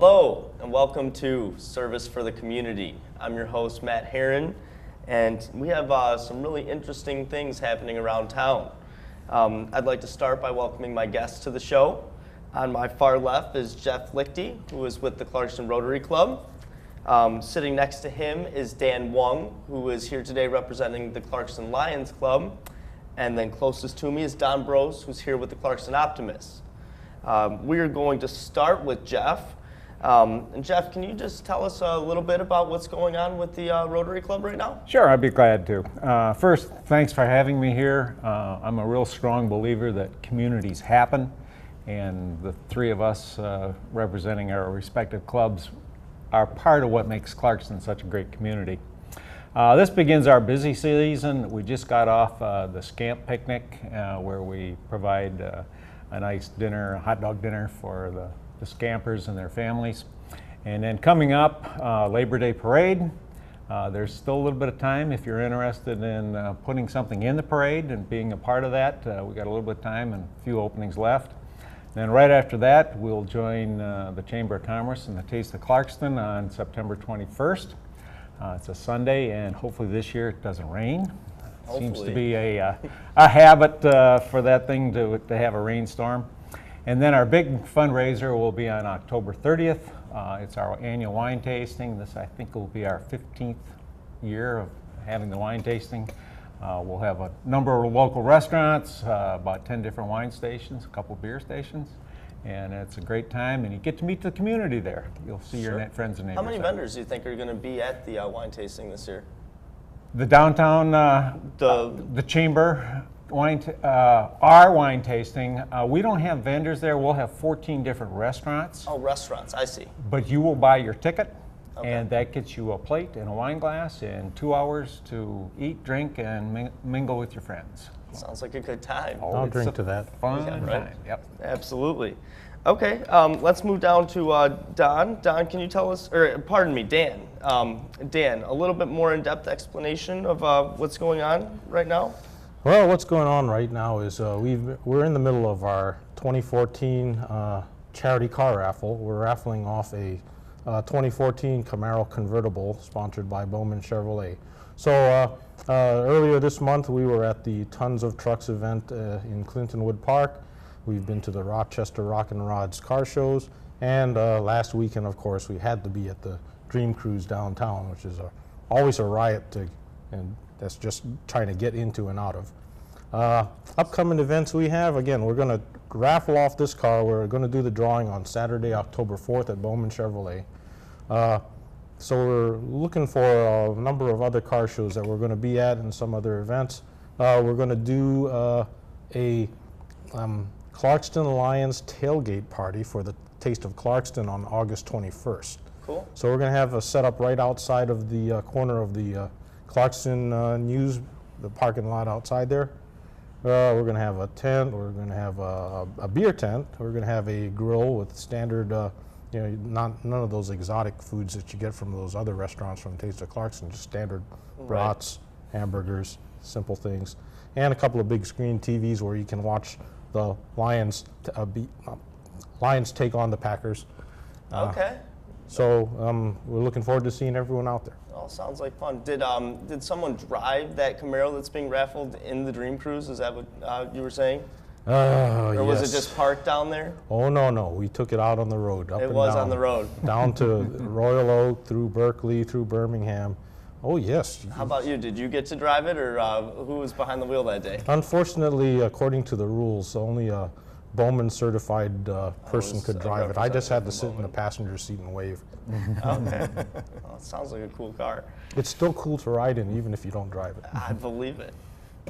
Hello, and welcome to Service for the Community. I'm your host, Matt Herron, and we have some really interesting things happening around town. I'd like to start by welcoming my guests to the show. On my far left is Jeff Lichty, who is with the Clarkston Rotary Club. Sitting next to him is Dan Wung, who is here today representing the Clarkston Lions Club. And then closest to me is Don Brose, who's here with the Clarkston Optimists. We are going to start with Jeff. And Jeff, can you just tell us a little bit about what's going on with the Rotary Club right now? Sure, I'd be glad to. First, thanks for having me here. I'm a real strong believer that communities happen, and the three of us representing our respective clubs are part of what makes Clarkston such a great community. This begins our busy season. We just got off the Scamp Picnic, where we provide a nice dinner, a hot dog dinner for the Scampers and their families. And then coming up, Labor Day Parade. There's still a little bit of time if you're interested in putting something in the parade and being a part of that. We got a little bit of time and a few openings left. Then right after that, we'll join the Chamber of Commerce and the Taste of Clarkston on September 21st. It's a Sunday, and hopefully this year it doesn't rain. Seems to be a habit for that thing to have a rainstorm. And then our big fundraiser will be on October 30th. It's our annual wine tasting. This, I think, will be our 15th year of having the wine tasting. We'll have a number of local restaurants, about 10 different wine stations, a couple beer stations. And it's a great time, and you get to meet the community there. You'll see your friends and neighbors. How many vendors do you think are going to be at the wine tasting this year? The downtown, the Chamber wine, our wine tasting. We don't have vendors there. We'll have 14 different restaurants. Oh, restaurants, I see. But you will buy your ticket, okay, and that gets you a plate and a wine glass and 2 hours to eat, drink, and mingle with your friends. Sounds like a good time. Oh, I'll drink to that. Fun Yeah, right. time. Yep. Absolutely. Okay, let's move down to Don. Don, can you tell us, or pardon me, Dan. Dan, a little bit more in-depth explanation of what's going on right now? Well, what's going on right now is we're in the middle of our 2014 charity car raffle. We're raffling off a 2014 Camaro convertible sponsored by Bowman Chevrolet. So earlier this month we were at the Tons of Trucks event in Clintonwood Park. We've been to the Rochester Rock and Rods car shows, and last weekend, of course, we had to be at the Dream Cruise downtown, which is always a riot and that's just trying to get into and out of. Upcoming events we have, again, we're going to raffle off this car. We're going to do the drawing on Saturday, October 4th at Bowman Chevrolet. So we're looking for a number of other car shows that we're going to be at and some other events. We're going to do a Clarkston Lions tailgate party for the Taste of Clarkston on August 21st. Cool. So we're going to have a setup right outside of the corner of the Clarkston News, the parking lot outside there. We're going to have a tent. We're going to have a beer tent. We're going to have a grill with standard, none of those exotic foods that you get from those other restaurants from Taste of Clarkston, just standard brats, hamburgers, simple things, and a couple of big screen TVs where you can watch the Lions take on the Packers. Okay. So we're looking forward to seeing everyone out there. All sounds like fun. Did someone drive that Camaro that's being raffled in the Dream Cruise? Is that what you were saying? Or was it just parked down there? Oh, no. We took it out on the road. It was on the road. Down to Royal Oak, through Berkeley, through Birmingham. Oh, yes. How about you? Did you get to drive it, or who was behind the wheel that day? Unfortunately, according to the rules, only a Bowman certified person could drive it. I just had to sit in the passenger seat and wave. Okay. Well, it sounds like a cool car. It's still cool to ride in, even if you don't drive it. I believe it.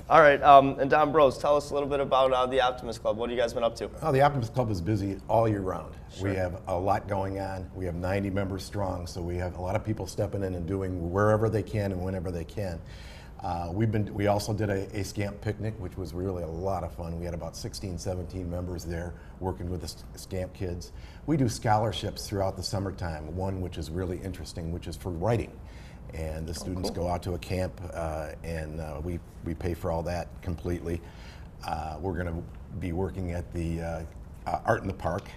All right, and Don Brose, tell us a little bit about the Optimist Club. What have you guys been up to? Oh, the Optimist Club is busy all year round. Sure. We have a lot going on. We have 90 members strong, so we have a lot of people stepping in and doing wherever they can and whenever they can. We also did a Scamp picnic, which was really a lot of fun. We had about 16, 17 members there working with the Scamp kids. We do scholarships throughout the summertime, one which is really interesting, which is for writing. And the students go out to a camp and we pay for all that completely. We're going to be working at the Art in the Park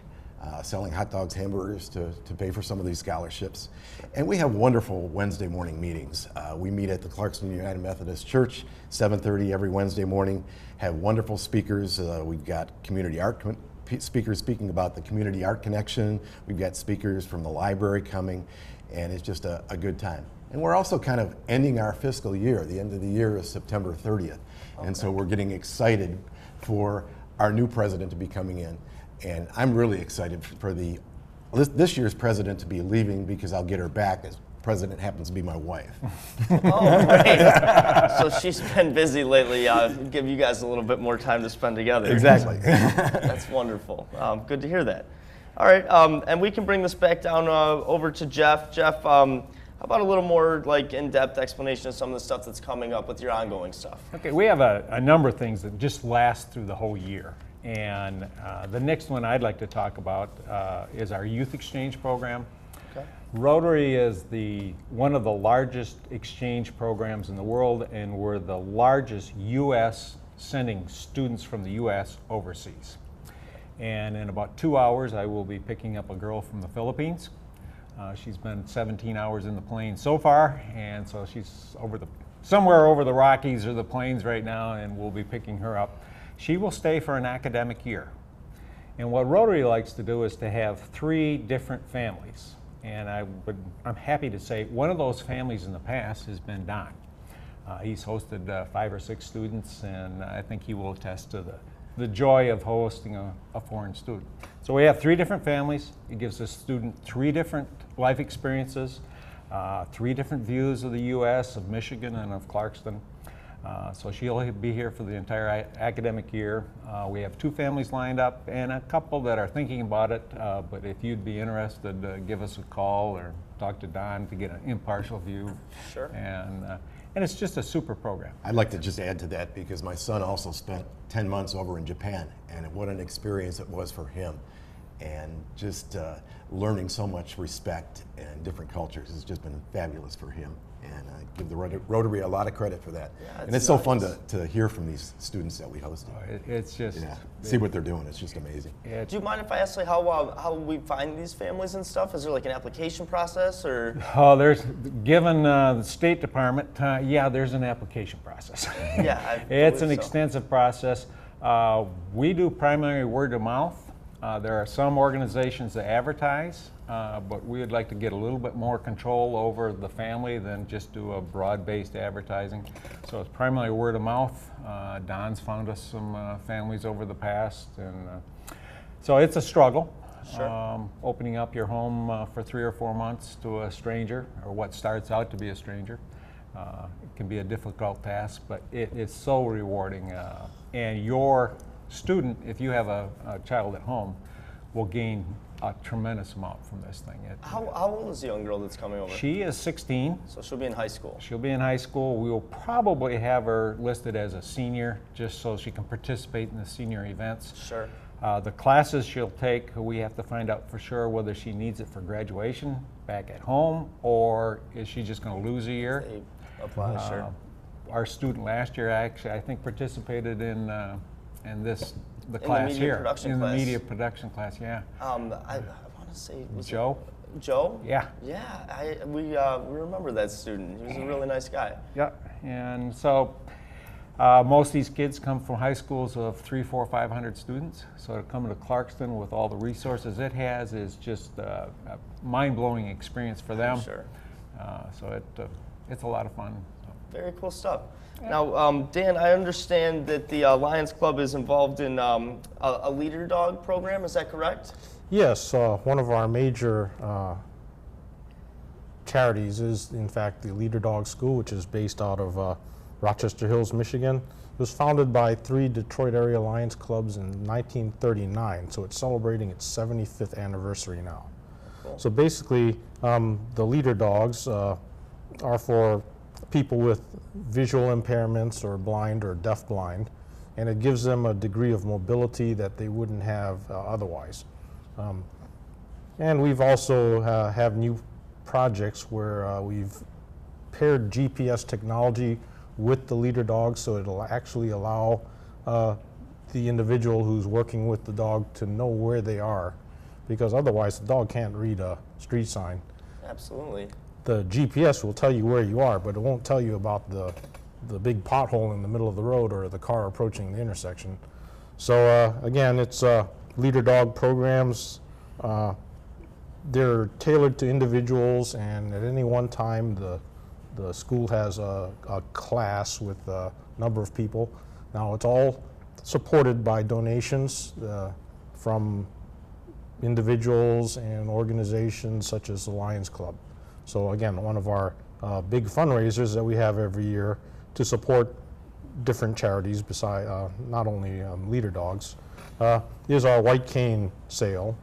selling hot dogs, hamburgers to pay for some of these scholarships. And we have wonderful Wednesday morning meetings. We meet at the Clarkston United Methodist Church, 7:30 every Wednesday morning, have wonderful speakers. We've got community art speakers speaking about the community art connection. We've got speakers from the library coming, and it's just a good time. And we're also kind of ending our fiscal year. The end of the year is September 30th. Okay. And so we're getting excited for our new president to be coming in. And I'm really excited for this year's president to be leaving, because I'll get her back, as president happens to be my wife. Oh, great. So she's been busy lately. Give you guys a little bit more time to spend together. Exactly. That's wonderful. Good to hear that. All right, and we can bring this back down over to Jeff. Jeff, how about a little more like in-depth explanation of some of the stuff that's coming up with your ongoing stuff? Okay, we have a number of things that just last through the whole year. And the next one I'd like to talk about is our youth exchange program. Okay. Rotary is one of the largest exchange programs in the world, and we're the largest U.S. sending students from the U.S. overseas. And in about 2 hours, I will be picking up a girl from the Philippines. She's been 17 hours in the plane so far, and so she's somewhere over the Rockies or the plains right now, and we'll be picking her up. She will stay for an academic year. And what Rotary likes to do is to have 3 different families. And I'm happy to say one of those families in the past has been Don. He's hosted 5 or 6 students, and I think he will attest to the joy of hosting a foreign student. So we have 3 different families. It gives the student 3 different life experiences, 3 different views of the U.S., of Michigan, and of Clarkston. So she'll be here for the entire academic year. We have 2 families lined up and a couple that are thinking about it, but if you'd be interested, give us a call or talk to Don to get an impartial view. Sure. And it's just a super program. I'd like to just add to that, because my son also spent 10 months over in Japan, and what an experience it was for him. And just learning so much respect and different cultures has just been fabulous for him. And I give the Rotary a lot of credit for that. Yeah, and it's so fun to hear from these students that we hosted. It's just... Yeah, see what they're doing. It's just amazing. Do you mind if I ask like, how we find these families and stuff? Is there like an application process, or? Oh, given the State Department, yeah, there's an application process. Yeah, it's an extensive process. We do primary word of mouth. There are some organizations that advertise, but we would like to get a little bit more control over the family than just do a broad-based advertising. So it's primarily word of mouth. Don's found us some families over the past, and so it's a struggle. Sure. Opening up your home for 3 or 4 months to a stranger, or what starts out to be a stranger. It can be a difficult task, but it is so rewarding. And your student, if you have a child at home, will gain a tremendous amount from this thing. How old is the young girl that's coming over? She is 16. So she'll be in high school. She'll be in high school. We will probably have her listed as a senior, just so she can participate in the senior events. Sure. The classes she'll take, we have to find out for sure whether she needs it for graduation back at home, or is she just going to lose a year. They apply, sure. Our student last year actually, I think, participated in the class here. In the media production class, yeah. I want to say, was Joe? Joe? Yeah. Yeah, we remember that student. He was a really nice guy. Yeah, and so most of these kids come from high schools of 300, 400, 500 students. So to come to Clarkston with all the resources it has is just a mind-blowing experience for them. Sure. So it's a lot of fun. Very cool stuff. Now, Dan, I understand that the Lions Club is involved in a leader dog program. Is that correct? Yes, one of our major charities is, in fact, the Leader Dog School, which is based out of Rochester Hills, Michigan. It was founded by 3 Detroit area Lions clubs in 1939, so it's celebrating its 75th anniversary now. Cool. So basically, the Leader Dogs are for people with visual impairments or blind or deafblind, and it gives them a degree of mobility that they wouldn't have otherwise. And we've also have new projects where we've paired GPS technology with the leader dog, so it'll actually allow the individual who's working with the dog to know where they are because otherwise the dog can't read a street sign. Absolutely. The GPS will tell you where you are, but it won't tell you about the big pothole in the middle of the road or the car approaching the intersection. So again, it's leader dog programs. They're tailored to individuals, and at any one time the school has a class with a number of people. Now it's all supported by donations from individuals and organizations such as the Lions Club. So again, one of our big fundraisers that we have every year to support different charities beside not only leader dogs is our white cane sale.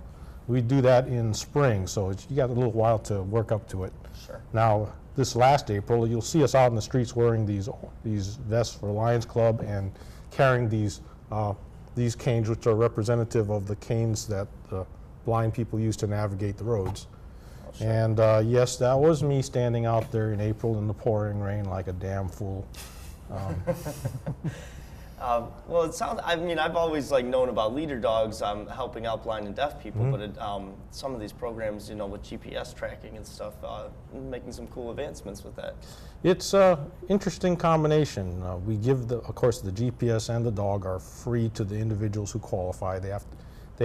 We do that in spring, so you got a little while to work up to it. Sure. Now, this last April, you'll see us out in the streets wearing these vests for Lions Club and carrying these canes, which are representative of the canes that blind people use to navigate the roads. Oh, sure. And yes, that was me standing out there in April in the pouring rain like a damn fool. Well, it sounds. I mean, I've always known about leader dogs helping out blind and deaf people, but some of these programs, with GPS tracking and stuff, making some cool advancements with that. It's an interesting combination. We give of course, the GPS and the dog are free to the individuals who qualify. They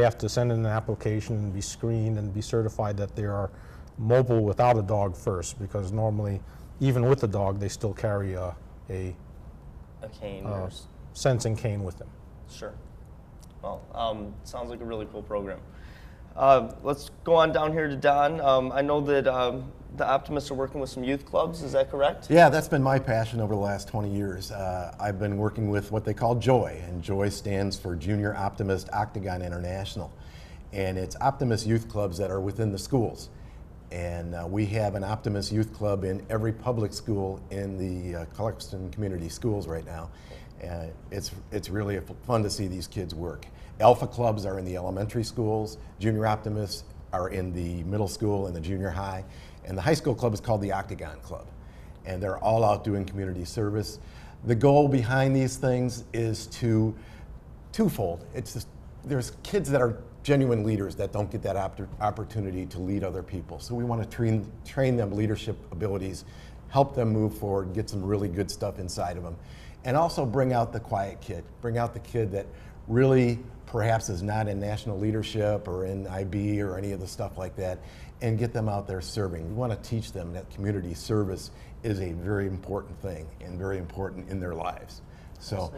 have to send in an application and be screened and be certified that they are mobile without a dog first, because normally, even with the dog, they still carry a cane. Sensing cane with them. Sure. Well, sounds like a really cool program. Let's go on down here to Don. I know that the Optimists are working with some youth clubs. Is that correct? Yeah, that's been my passion over the last 20 years. I've been working with what they call JOY, and JOY stands for Junior Optimist Octagon International. And it's Optimist youth clubs that are within the schools. And we have an Optimist youth club in every public school in the Clarkston community schools right now. And it's really fun to see these kids work. Alpha clubs are in the elementary schools. Junior Optimists are in the middle school and the junior high. And the high school club is called the Octagon Club. And they're all out doing community service. The goal behind these things is twofold. There's kids that are genuine leaders that don't get that opportunity to lead other people. So we want to train them leadership abilities, help them move forward, get some really good stuff inside of them. And also bring out the quiet kid, bring out the kid that really perhaps is not in national leadership or in IB or any of the stuff like that, and get them out there serving. We want to teach them that community service is a very important thing and very important in their lives. So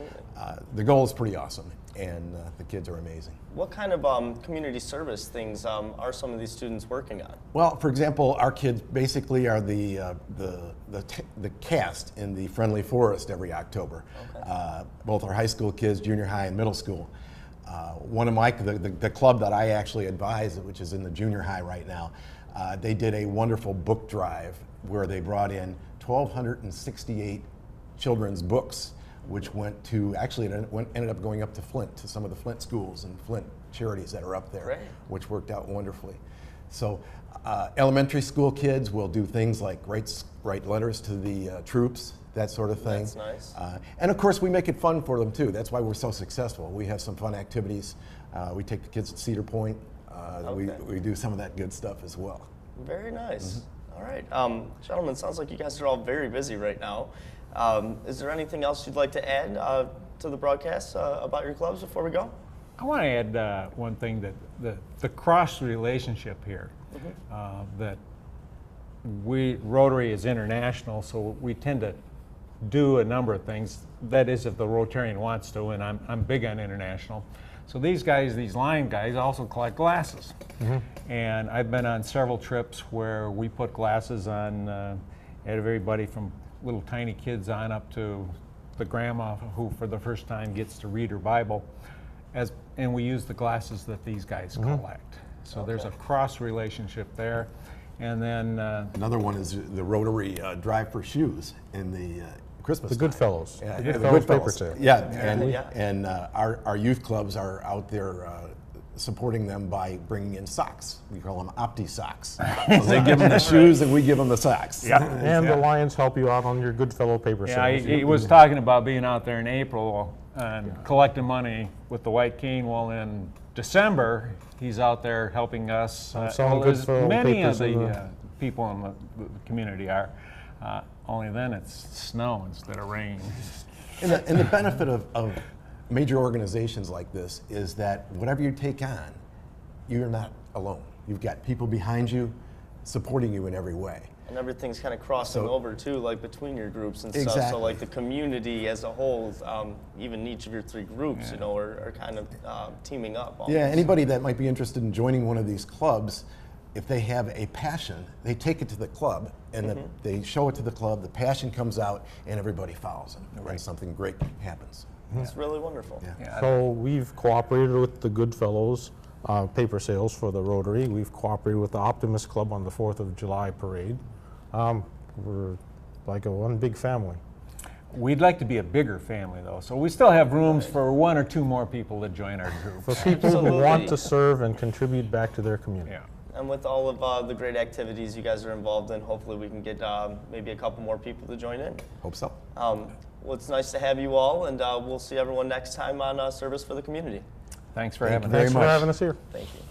the goal is pretty awesome, and the kids are amazing. What kind of community service things are some of these students working on? Well, for example, our kids basically are the cast in the Friendly Forest every October. Okay. Both our high school kids, junior high and middle school. One of the club that I actually advise, which is in the junior high right now, they did a wonderful book drive where they brought in 1,268 children's books, which ended up going up to Flint, to some of the Flint schools and Flint charities that are up there. Great. Which worked out wonderfully. So elementary school kids will do things like write letters to the troops, that sort of thing. That's nice. And of course, we make it fun for them too. That's why we're so successful. We have some fun activities. We take the kids to Cedar Point. Okay. We do some of that good stuff as well. Very nice. Mm-hmm. All right. Gentlemen, sounds like you guys are all very busy right now. Is there anything else you'd like to add to the broadcast about your clubs before we go? I want to add one thing, that the cross relationship here, that Rotary is international, so we tend to do a number of things. That is, if the Rotarian wants to, and I'm big on international. So these line guys also collect glasses. Mm-hmm. And I've been on several trips where we put glasses on everybody from little tiny kids on up to the grandma who for the first time gets to read her Bible, and we use the glasses that these guys collect. So there's a cross relationship there. And then another one is the Rotary Drive for Shoes in the Christmas The Goodfellows. Yeah, the Goodfellows paper sale. Yeah, and our youth clubs are out there supporting them by bringing in socks. We call them Opti socks. So they give them the shoes and we give them the socks. Yeah. And the Lions help you out on your Goodfellow paper sale. Yeah, he was talking about being out there in April and collecting money with the white cane. Well, in December, he's out there helping us. selling as Goodfellow many of papers in the the- people in the community are. Only then it's snow instead of rain. And the benefit of major organizations like this is that whatever you take on, you're not alone. You've got people behind you supporting you in every way. And everything's kind of crossing So- over too, like between your groups and stuff. So Exactly. like the community as a whole, even each of your three groups, you know, are kind of teaming up. Almost. Yeah, anybody that might be interested in joining one of these clubs, if they have a passion, they take it to the club and they show it to the club, the passion comes out and everybody follows it. And something great happens. It's really wonderful. Yeah. Yeah, So we've cooperated with the Goodfellows paper sales for the Rotary. We've cooperated with the Optimist Club on the 4th of July parade. We're like one big family. We'd like to be a bigger family, though, so we still have rooms for 1 or 2 more people to join our group. For people who Absolutely. want to serve and contribute back to their community. Yeah. And with all of the great activities you guys are involved in, hopefully we can get maybe a couple more people to join in. Hope so. Well, it's nice to have you all, and we'll see everyone next time on Service for the Community. Thanks for Thank having you us. very Thanks for much. having us here. Thank you.